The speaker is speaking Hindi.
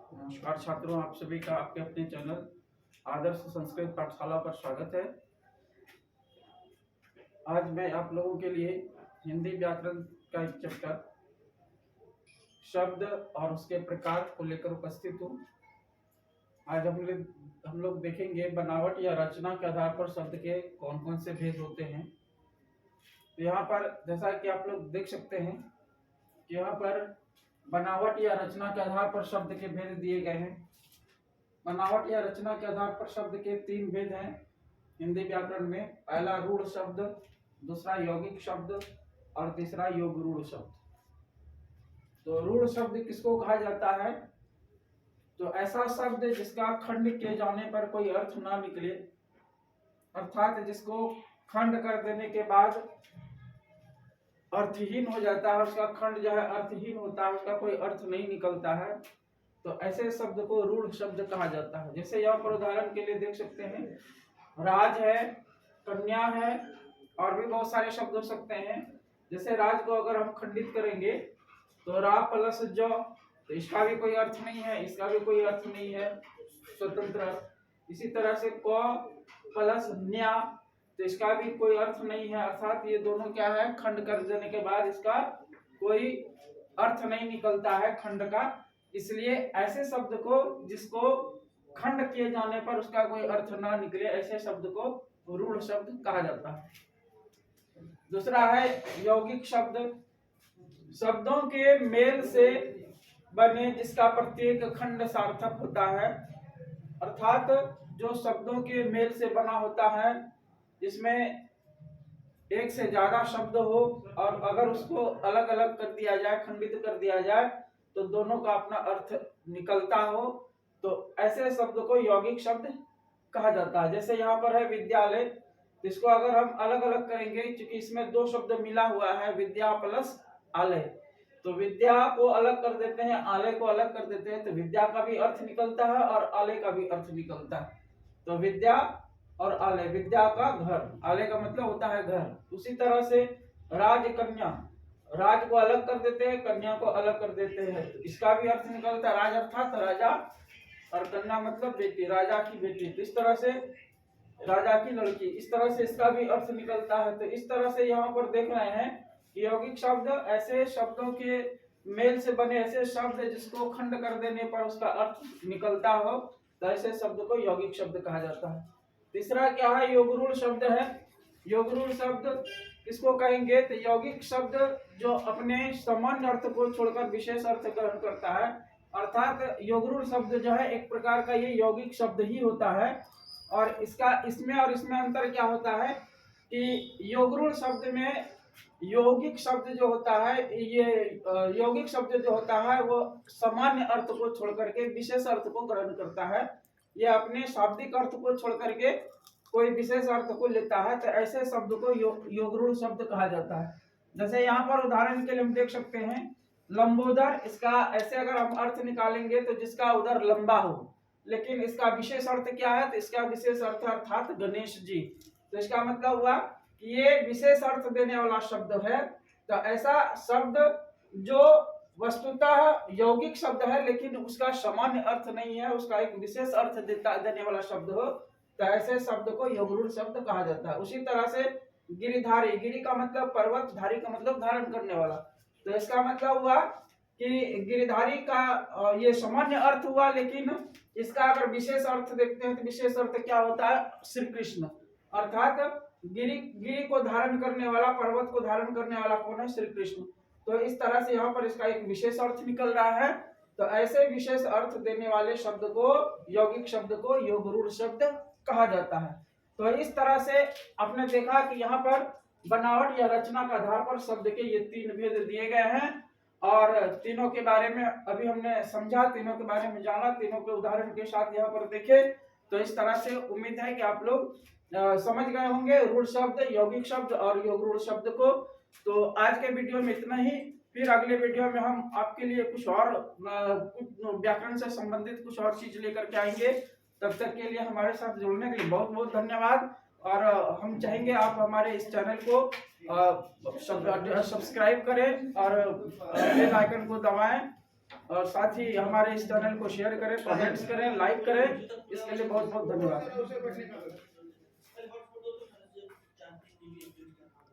नमस्कार छात्रों, आप सभी का आपके अपने चैनल आदर्श संस्कृत पाठशाला पर स्वागत है। आज मैं आप लोगों के लिए हिंदी व्याकरण का एक चैप्टर शब्द और उसके प्रकार को लेकर उपस्थित हूँ। आज हम लोग देखेंगे बनावट या रचना के आधार पर शब्द के कौन कौन से भेद होते हैं। तो यहाँ पर जैसा कि आप लोग देख सकते हैं कि यहाँ पर बनावट या रचना के आधार पर शब्द के भेद दिए गए हैं। बनावट या रचना के आधार पर शब्द के 3 भेद हैं हिंदी व्याकरण में। पहला रूढ़ शब्द, दूसरा यौगिक शब्द और तीसरा योग रूढ़ शब्द। तो रूढ़ शब्द किसको कहा जाता है? तो ऐसा शब्द जिसका खंड किए जाने पर कोई अर्थ ना निकले, अर्थात जिसको खंड कर देने के बाद अर्थहीन हो जाता है, उसका खंड जो है अर्थहीन होता है, उसका कोई अर्थ नहीं निकलता है, तो ऐसे शब्द को रूढ़ शब्द कहा जाता है। जैसे यहाँ पर उदाहरण के लिए देख सकते हैं, राज है, कन्या है और भी बहुत सारे शब्द हो सकते हैं। जैसे राज को अगर हम खंडित करेंगे तो रा प्लस जो, तो इसका भी कोई अर्थ नहीं है, इसका भी कोई अर्थ नहीं है स्वतंत्र। इसी तरह से क प्लस न्या, तो इसका भी कोई अर्थ नहीं है, अर्थात ये दोनों क्या है, खंड कर देने के बाद इसका कोई अर्थ नहीं निकलता है खंड का। इसलिए ऐसे शब्द को जिसको खंड किए जाने पर उसका कोई अर्थ ना निकले, ऐसे शब्द को रूढ़ शब्द कहा जाता है। दूसरा है यौगिक शब्द, शब्दों के मेल से बने जिसका प्रत्येक खंड सार्थक होता है, अर्थात जो शब्दों के मेल से बना होता है जिसमें एक से ज्यादा शब्द हो और अगर उसको अलग अलग कर दिया जाए, खंडित कर दिया जाए, तो दोनों का अपना अर्थ निकलता हो, तो ऐसे शब्द को यौगिक शब्द कहा जाता है। जैसे यहाँ पर है विद्यालय, इसको अगर हम अलग अलग करेंगे, क्योंकि इसमें 2 शब्द मिला हुआ है, विद्या प्लस आलय, तो विद्या को अलग कर देते हैं, आलय को अलग कर देते हैं, तो विद्या का भी अर्थ निकलता है और आलय का भी अर्थ निकलता है। तो विद्या और आलय, विद्या का घर, आलय का मतलब होता है घर। उसी तरह से राज कन्या, राज को अलग कर देते हैं, कन्या को अलग कर देते हैं, तो इसका भी अर्थ निकलता है राज अर्थात राजा, और कन्या मतलब बेटी, राजा की बेटी। तो इस तरह से राजा की लड़की, इस तरह से इसका भी अर्थ निकलता है। तो इस तरह से यहाँ पर देख रहे हैं कि यौगिक शब्द ऐसे शब्दों के मेल से बने ऐसे शब्द जिसको खंड कर देने पर उसका अर्थ निकलता हो, तो ऐसे शब्द को यौगिक शब्द कहा जाता है। तीसरा क्या है? योगरूढ़ शब्द है। योगरूढ़ शब्द किसको कहेंगे? तो यौगिक शब्द जो अपने सामान्य अर्थ को छोड़कर विशेष अर्थ ग्रहण करता है, अर्थात योगरूढ़ शब्द जो है एक प्रकार का ये यौगिक शब्द ही होता है। और इसका इसमें और इसमें अंतर क्या होता है कि योगरूढ़ शब्द में यौगिक शब्द जो होता है, ये यौगिक शब्द जो होता है वो सामान्य अर्थ को छोड़ करके विशेष अर्थ को ग्रहण करता है, ये अपने शाब्दिक अर्थ को छोड़ करके कोई विशेष अर्थ को लेता है, तो ऐसे शब्द को योगरूढ़ शब्द कहा जाता है। जैसे यहाँ पर उदाहरण के लिए हम देख सकते हैं लंबोदर, इसका ऐसे अगर हम अर्थ निकालेंगे तो जिसका उदर लंबा हो, लेकिन इसका विशेष अर्थ क्या है? तो इसका विशेष अर्थ अर्थात गणेश जी। तो इसका मतलब हुआ कि ये विशेष अर्थ देने वाला शब्द है। तो ऐसा शब्द जो वस्तुतः यौगिक शब्द है लेकिन उसका सामान्य अर्थ नहीं है, उसका एक विशेष अर्थ देने वाला शब्द हो, तो ऐसे शब्द को योगरूढ़ शब्द कहा जाता है। उसी तरह से गिरिधारी, गिरि का मतलब पर्वत, धारी का मतलब धारण करने वाला, तो इसका मतलब हुआ कि गिरिधारी का ये सामान्य अर्थ हुआ, लेकिन इसका अगर विशेष अर्थ देखते हैं तो विशेष अर्थ क्या होता है? श्री कृष्ण, अर्थात गिरि को धारण करने वाला, पर्वत को धारण करने वाला कौन है? श्री कृष्ण। तो इस तरह से यहाँ पर इसका एक विशेष अर्थ निकल रहा है। तो ऐसे विशेष अर्थ देने वाले शब्द को, यौगिक शब्द को योगरूढ़ शब्द कहा जाता है। तो इस तरह से आपने देखा कि यहाँ पर बनावट या रचना के आधार पर शब्द के ये 3 भेद दिए गए हैं, और तीनों के बारे में अभी हमने समझा, तीनों के बारे में जाना, तीनों के उदाहरण के साथ यहाँ पर देखे। तो इस तरह से उम्मीद है कि आप लोग समझ गए होंगे रूढ़ शब्द, यौगिक शब्द और योगरूढ़ शब्द को। तो आज के वीडियो में इतना ही, फिर अगले वीडियो में हम आपके लिए कुछ और व्याकरण से संबंधित कुछ और चीज लेकर के आएंगे। तब तक के लिए हमारे साथ जुड़ने के लिए बहुत बहुत धन्यवाद। और हम चाहेंगे आप हमारे इस चैनल को सब्सक्राइब करें और बेल आइकन को दबाएं और साथ ही हमारे इस चैनल को शेयर करें, कमेंट्स करें, लाइक करें। इसके लिए बहुत बहुत धन्यवाद।